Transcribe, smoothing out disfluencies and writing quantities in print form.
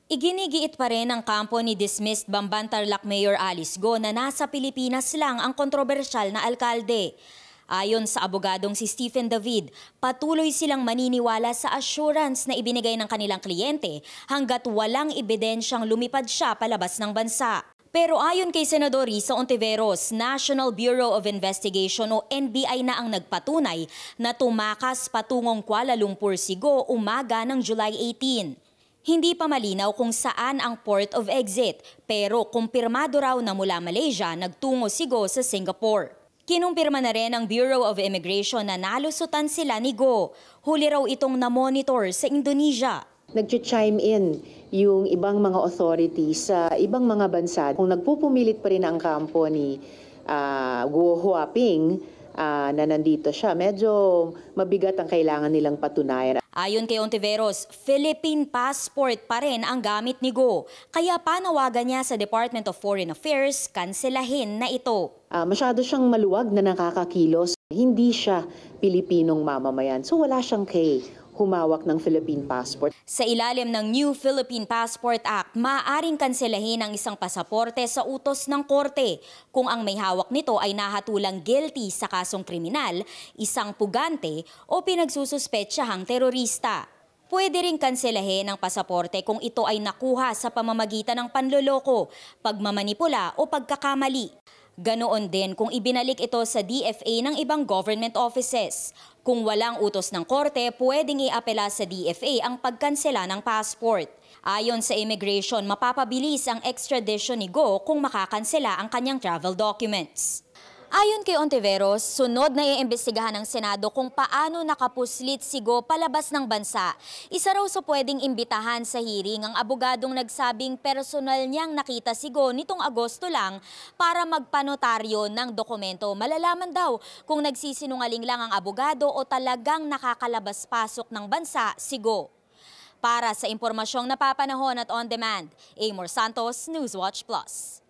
Iginigiit pa rin ng kampo ni dismissed Bamban Tarlac Mayor Alice Go na nasa Pilipinas lang ang kontrobersyal na alkalde. Ayon sa abogadong si Stephen David, patuloy silang maniniwala sa assurance na ibinigay ng kanilang kliyente hanggat walang ebidensyang lumipad siya palabas ng bansa. Pero ayon kay Senador Risa Ontiveros, National Bureau of Investigation o NBI na ang nagpatunay na tumakas patungong Kuala Lumpur si Go umaga ng July 18. Hindi pa malinaw kung saan ang port of exit, pero kumpirmado raw na mula Malaysia nagtungo si Go sa Singapore. Kinumpirma na rin ng Bureau of Immigration na nalusutan sila ni Go. Huli raw itong na-monitor sa Indonesia. Nag-chime in yung ibang mga authorities sa ibang mga bansa. Kung nagpupumilit pa rin ang kampo ni Go Huaping na nandito siya, medyo mabigat ang kailangan nilang patunayan. Ayon kay Ontiveros, Philippine passport pa rin ang gamit ni Go. Kaya panawagan niya sa Department of Foreign Affairs, kanselahin na ito. Masyado siyang maluwag na nakakakilos. Hindi siya Pilipinong mamamayan. So wala siyang humawak ng Philippine passport. Sa ilalim ng New Philippine Passport Act, maaaring kanselahin ang isang pasaporte sa utos ng korte kung ang may hawak nito ay nahatulang guilty sa kasong kriminal, isang pugante o pinagsususpetsahang terorista. Pwede ring kanselahin ang pasaporte kung ito ay nakuha sa pamamagitan ng panloloko, pagmamanipula o pagkakamali. Ganoon din kung ibinalik ito sa DFA ng ibang government offices. Kung walang utos ng korte, pwedeng iapela sa DFA ang pagkansela ng passport. Ayon sa immigration, mapapabilis ang extradition ni Go kung makakansela ang kanyang travel documents. Ayon kay Ontiveros, sunod na iimbestigahan ng Senado kung paano nakapuslit si Go palabas ng bansa. Isa raw sa pwedeng imbitahan sa hearing ang abogadong nagsabing personal niyang nakita si Go nitong Agosto lang para magpanotaryo ng dokumento. Malalaman daw kung nagsisinungaling lang ang abogado o talagang nakakalabas-pasok ng bansa si Go. Para sa impormasyong napapanahon at on demand, Amor Santos, Newswatch Plus.